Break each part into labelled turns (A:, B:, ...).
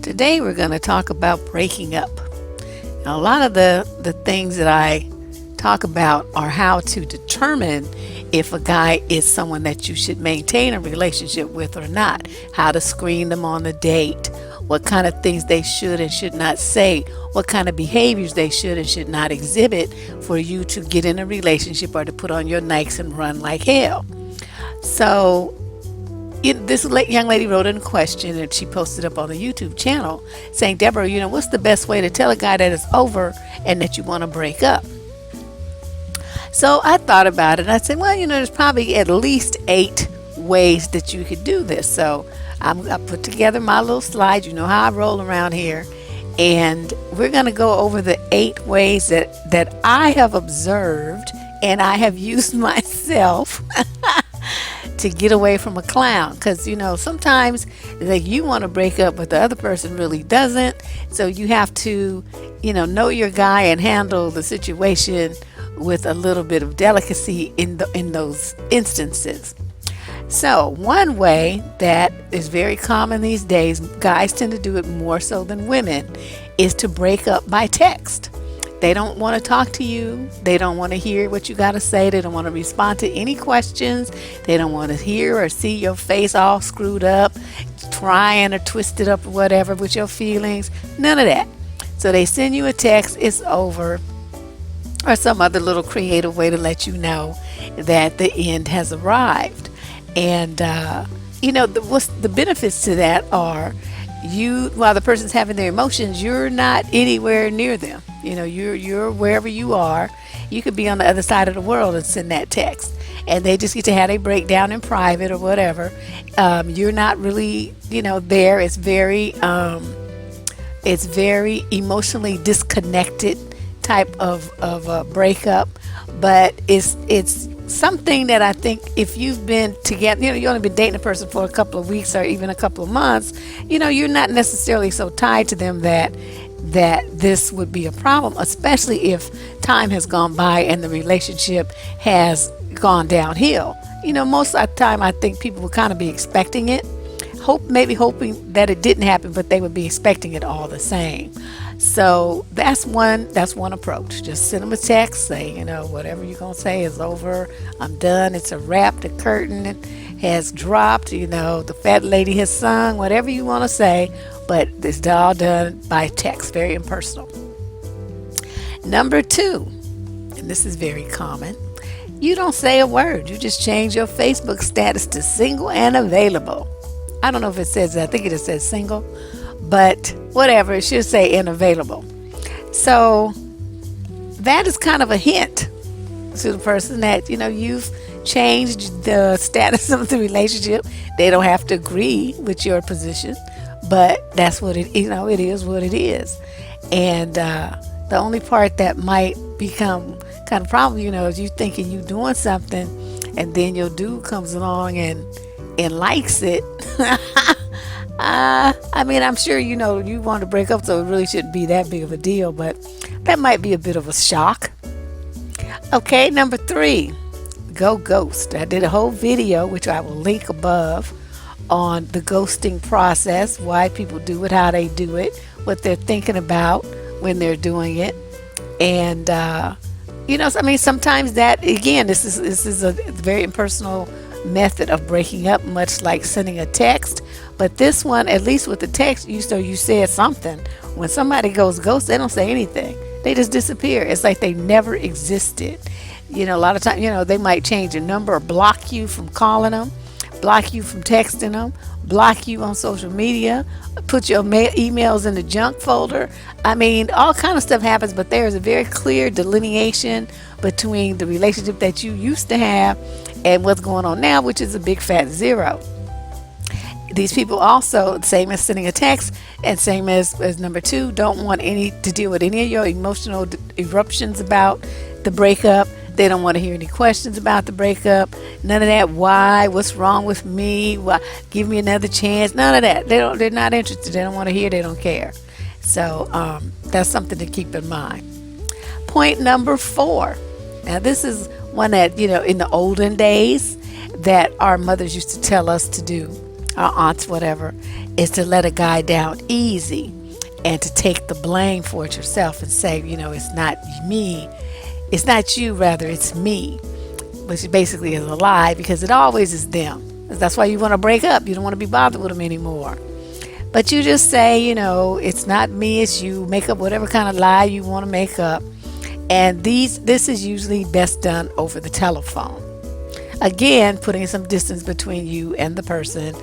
A: Today we're going to talk about breaking up. Now, a lot of the things that I talk about are how to determine if a guy is someone that you should maintain a relationship with or not, how to screen them on the date, what kind of things they should and should not say, what kind of behaviors they should and should not exhibit for you to get in a relationship or to put on your Nikes and run like hell. So this young lady wrote in a question and she posted up on the YouTube channel saying, Deborah, what's the best way to tell a guy that it's over and that you want to break up? So I thought about it and I said, well, there's probably at least 8 ways that you could do this. So I put together my little slide. You know how I roll around here. And we're going to go over the 8 ways that I have observed and I have used myself to get away from a clown. Because, sometimes you want to break up, but the other person really doesn't. So you have to, know your guy and handle the situation with a little bit of delicacy in those instances. So one way that is very common these days, guys tend to do it more so than women, is to break up by text. They don't want to talk to you. They don't want to hear what you got to say. They don't want to respond to any questions. They don't want to hear or see your face all screwed up, trying or twisted up or whatever with your feelings. None of that. So they send you a text, it's over, or some other little creative way to let you know that the end has arrived. And, the benefits to that are while the person's having their emotions, you're not anywhere near them. You're wherever you are. You could be on the other side of the world and send that text. And they just get to have a breakdown in private or whatever. You're not really, there. It's very emotionally disconnected type of breakup. But it's something that I think if you've been together, you only been dating a person for a couple of weeks or even a couple of months, you're not necessarily so tied to them that this would be a problem, especially if time has gone by and the relationship has gone downhill. Most of the time I think people would kind of be expecting it, maybe hoping that it didn't happen, but they would be expecting it all the same. So that's one approach. Just send them a text, say, whatever you're going to say is over. I'm done. It's a wrap. The curtain has dropped. The fat lady has sung, whatever you want to say, but it's all done by text, very impersonal. Number 2, and this is very common, you don't say a word. You just change your Facebook status to single and available. I don't know if it says that. I think it just says single. But whatever, it should say unavailable. So that is kind of a hint to the person that, you've changed the status of the relationship. They don't have to agree with your position, but that's what it is what it is. And the only part that might become kind of problem, is you thinking you doing something and then your dude comes along and likes it. I'm sure you want to break up, so it really shouldn't be that big of a deal, but that might be a bit of a shock. Okay, number 3, go ghost. I did a whole video, which I will link above, on the ghosting process, why people do it, how they do it, what they're thinking about when they're doing it. And sometimes that, again, this is a very impersonal method of breaking up, much like sending a text. But this one, at least with the text, you said something. When somebody goes ghost, they don't say anything. They just disappear. It's like they never existed. A lot of times, they might change a number or block you from calling them, block you from texting them, block you on social media, put your emails in the junk folder. All kind of stuff happens, but there is a very clear delineation between the relationship that you used to have and what's going on now, which is a big fat 0. These people also, same as sending a text and same as number 2, don't want to deal with any of your emotional eruptions about the breakup. They don't want to hear any questions about the breakup. None of that. Why? What's wrong with me? Why? Give me another chance. None of that. They're not interested. They don't want to hear. They don't care. So that's something to keep in mind. Point number 4. Now this is one that in the olden days that our mothers used to tell us to do, our aunts, whatever, is to let a guy down easy and to take the blame for it yourself and say, it's not me, it's not you, rather it's me, which basically is a lie because it always is them. That's why you want to break up. You don't want to be bothered with them anymore. But you just say, it's not me, it's you. Make up whatever kind of lie you want to make up. And this is usually best done over the telephone. Again, putting some distance between you and the person.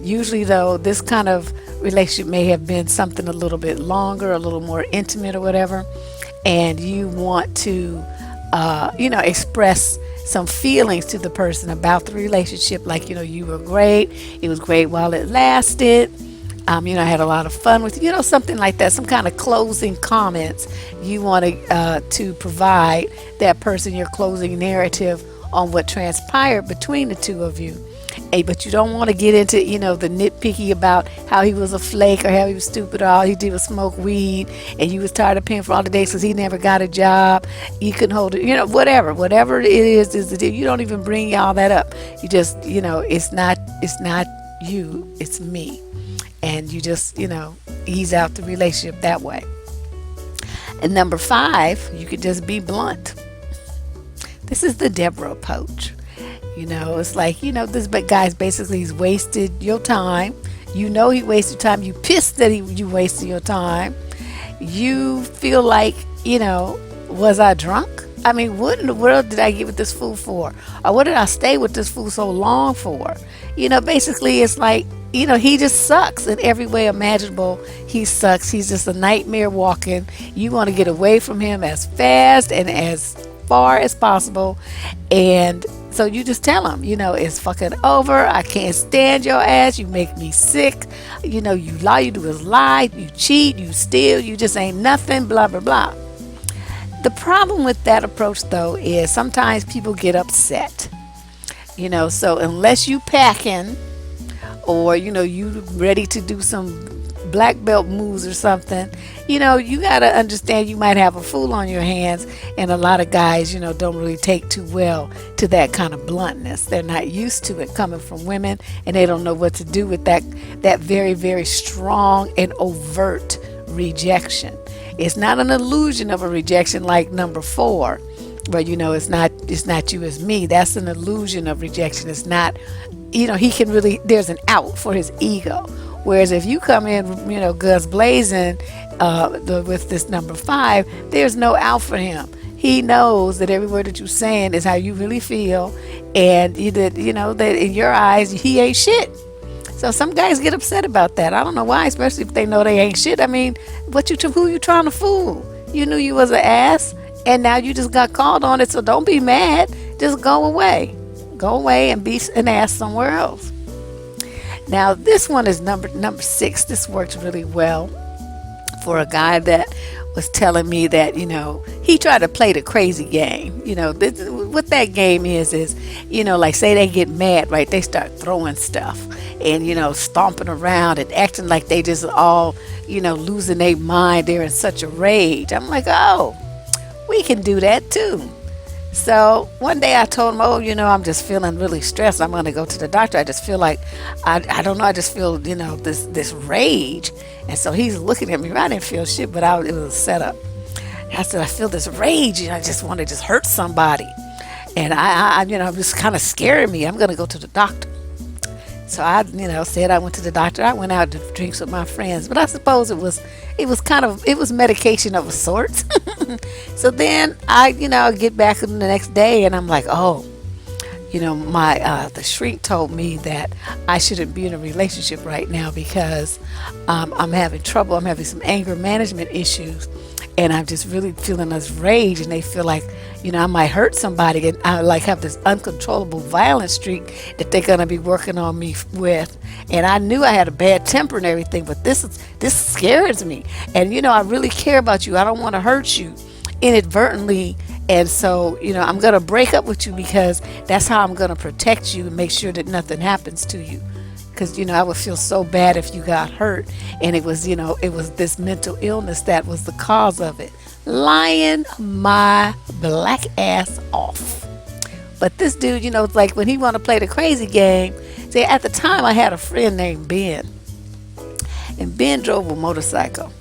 A: Usually, though, this kind of relationship may have been something a little bit longer, a little more intimate or whatever. And you want to, express some feelings to the person about the relationship. Like, you were great. It was great while it lasted. I had a lot of fun with you, something like that, some kind of closing comments. You want to provide that person your closing narrative on what transpired between the two of you. But you don't want to get into, the nitpicky about how he was a flake or how he was stupid or all he did was smoke weed and you was tired of paying for all the dates because he never got a job. You couldn't hold it, whatever it is the deal. You don't even bring all that up. You just, it's not you, it's me. And you just, ease out the relationship that way. And number 5, you could just be blunt. This is the Deborrah approach. It's like, this guy's basically, he's wasted your time. He wasted time. You pissed that you wasted your time. You feel like, was I drunk? I mean, what in the world did I get with this fool for? Or what did I stay with this fool so long for? Basically it's like, he just sucks in every way imaginable. He sucks. He's just a nightmare walking. You want to get away from him as fast and as far as possible. And so you just tell him, it's fucking over. I can't stand your ass. You make me sick. You lie. You do is lie. You cheat. You steal. You just ain't nothing. Blah, blah, blah. The problem with that approach, though, is sometimes people get upset. So unless you packing or, you ready to do some black belt moves or something, you got to understand you might have a fool on your hands. And a lot of guys, don't really take too well to that kind of bluntness. They're not used to it coming from women, and they don't know what to do with that very, very strong and overt rejection. It's not an illusion of a rejection like number 4, but it's not you, it's me. That's an illusion of rejection. It's not, he can really, there's an out for his ego. Whereas if you come in, guns blazing with this number 5, there's no out for him. He knows that every word that you're saying is how you really feel, and that in your eyes he ain't shit. So some guys get upset about that. I don't know why, especially if they know they ain't shit. I mean, who you trying to fool? You knew you was an ass, and now you just got called on it. So don't be mad. Just go away. Go away and be an ass somewhere else. Now this one is number 6. This worked really well for a guy that was telling me that he tried to play the crazy game. What that game is like, say they get mad, right? They start throwing stuff and stomping around and acting like they just all losing their mind. They're in such a rage. I'm like, oh, we can do that too. So one day I told him, I'm just feeling really stressed. I'm going to go to the doctor. I just feel like, I don't know, I just feel, this rage. And so he's looking at me. I didn't feel shit, but it was a setup. I said, I feel this rage and I just want to just hurt somebody. And I'm just kind of scaring me. I'm going to go to the doctor. So I, said I went to the doctor. I went out to drinks with my friends, but I suppose it was medication of a sort. So then I get back the next day and I'm like, the shrink told me that I shouldn't be in a relationship right now because I'm having trouble. I'm having some anger management issues, and I'm just really feeling this rage, and they feel like I might hurt somebody, and I have this uncontrollable violent streak that they're gonna be working on me with. And I knew I had a bad temper and everything, but this scares me. And I really care about you. I don't want to hurt you inadvertently. And so, I'm going to break up with you because that's how I'm going to protect you and make sure that nothing happens to you. Because, I would feel so bad if you got hurt. And it was this mental illness that was the cause of it. Lying my black ass off. But this dude, like when he want to play the crazy game, see, at the time I had a friend named Ben. and Ben drove a motorcycle.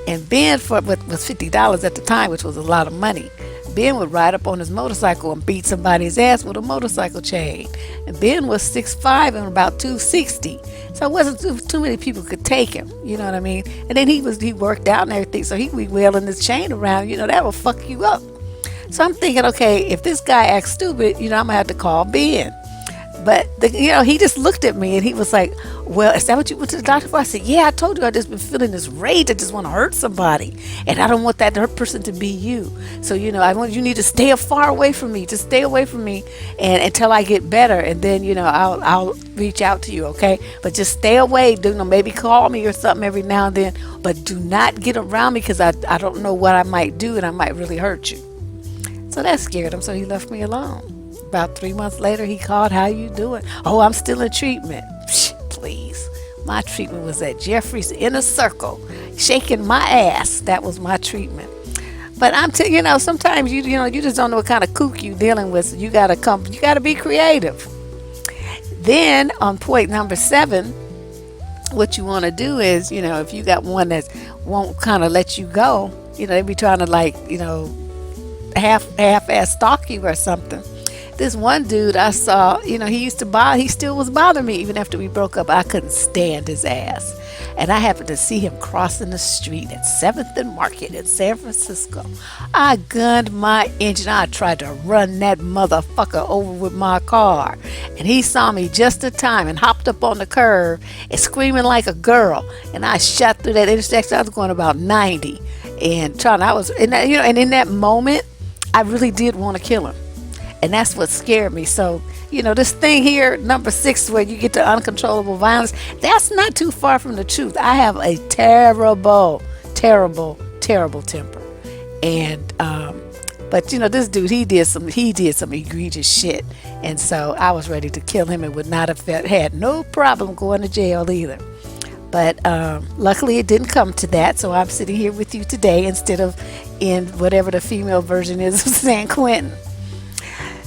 A: And Ben, for what was $50 at the time, which was a lot of money, Ben would ride up on his motorcycle and beat somebody's ass with a motorcycle chain. And Ben was 6'5" and about 260. So it wasn't too many people could take him. You know what I mean? And then he worked out and everything, so he'd be wheeling his chain around. That will fuck you up. So I'm thinking, okay, if this guy acts stupid, I'm gonna have to call Ben. But he just looked at me and he was like, well, is that what you went to the doctor for? I said, yeah, I told you I just been feeling this rage. I just want to hurt somebody. And I don't want that hurt person to be you. So, you need to stay far away from me. Just stay away from me and until I get better. And then, I'll reach out to you, okay? But just stay away. Maybe call me or something every now and then. But do not get around me because I don't know what I might do and I might really hurt you. So that scared him. So he left me alone. About 3 months later, he called, how you doing? Oh, I'm still in treatment. Psh, please. My treatment was at Jeffrey's Inner Circle, shaking my ass. That was my treatment. But sometimes you just don't know what kind of kook you dealing with. So you gotta be creative. Then on point number 7, what you want to do is, if you got one that won't kind of let you go, they be trying to half-ass stalk you or something. This one dude I saw, he still was bothering me even after we broke up. I couldn't stand his ass. And I happened to see him crossing the street at 7th and Market in San Francisco. I gunned my engine. I tried to run that motherfucker over with my car. And he saw me just in time and hopped up on the curb and screaming like a girl. And I shot through that intersection. I was going about 90. And and in that moment, I really did want to kill him. And that's what scared me. So, this thing here, number 6, where you get to uncontrollable violence, that's not too far from the truth. I have a terrible, terrible, terrible temper. And, but this dude, he did some egregious shit. And so I was ready to kill him and would not have had no problem going to jail either. But luckily it didn't come to that. So I'm sitting here with you today instead of in whatever the female version is of San Quentin.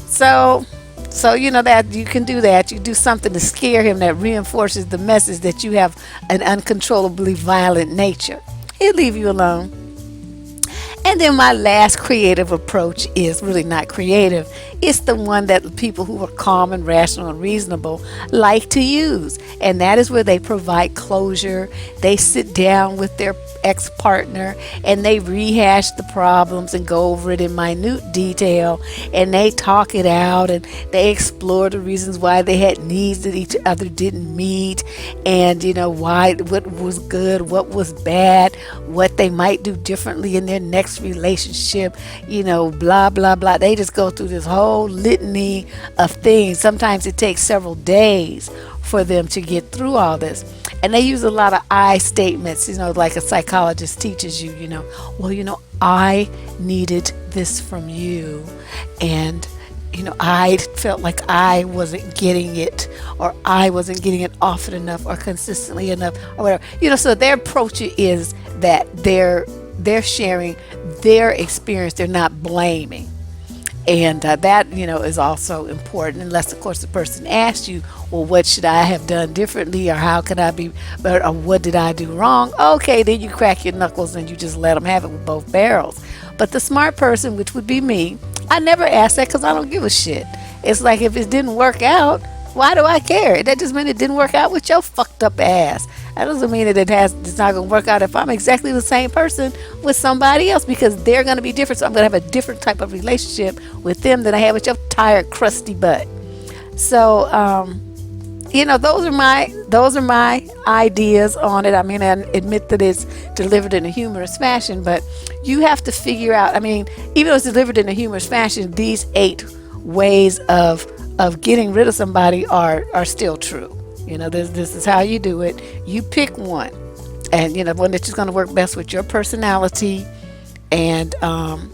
A: So that you can do that. You do something to scare him that reinforces the message that you have an uncontrollably violent nature. He'll leave you alone. And then my last creative approach is really not creative. It's the one that people who are calm and rational and reasonable like to use. And that is where they provide closure. They sit down with their ex-partner and they rehash the problems and go over it in minute detail. And they talk it out and they explore the reasons why they had needs that each other didn't meet. And, what was good, what was bad, what they might do differently in their next relationship, blah, blah, blah. They just go through this whole litany of things. Sometimes it takes several days for them to get through all this. And they use a lot of I statements, like a psychologist teaches you, I needed this from you. And, I felt like I wasn't getting it, or I wasn't getting it often enough or consistently enough or whatever. So their approach is that they're sharing their experience. They're not blaming. And that, is also important, unless, of course, the person asks you, well, what should I have done differently, or how could I be better, or what did I do wrong? Okay, then you crack your knuckles and you just let them have it with both barrels. But the smart person, which would be me, I never ask that because I don't give a shit. It's like, if it didn't work out, why do I care? That just means it didn't work out with your fucked up ass. That doesn't mean that it's not going to work out if I'm exactly the same person with somebody else, because they're going to be different. So I'm going to have a different type of relationship with them than I have with your tired, crusty butt. So, those are my ideas on it. I mean, I admit that it's delivered in a humorous fashion, but you have to figure out, even though it's delivered in a humorous fashion, these 8 ways of getting rid of somebody are still true. This is how you do it. You pick one, and one that's just going to work best with your personality and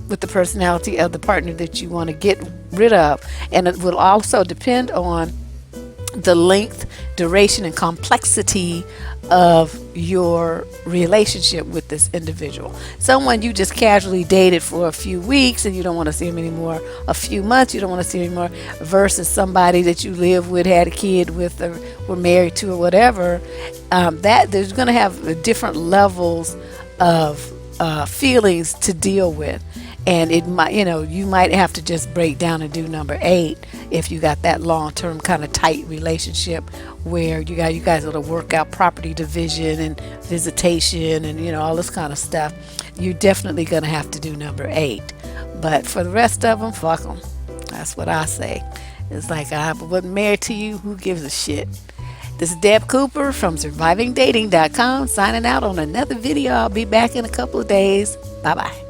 A: with the personality of the partner that you want to get rid of. And it will also depend on the length, duration, and complexity of your relationship with this individual. Someone you just casually dated for a few weeks and you don't want to see them anymore, a few months you don't want to see them anymore, versus somebody that you live with, had a kid with, or were married to, or whatever. That there's going to have different levels of feelings to deal with. And it might, you might have to just break down and do number 8 if you got that long-term kind of tight relationship where you guys got to work out property division and visitation and all this kind of stuff. You're definitely going to have to do number 8. But for the rest of them, fuck them. That's what I say. It's like, I wasn't married to you. Who gives a shit? This is Deb Cooper from survivingdating.com signing out on another video. I'll be back in a couple of days. Bye-bye.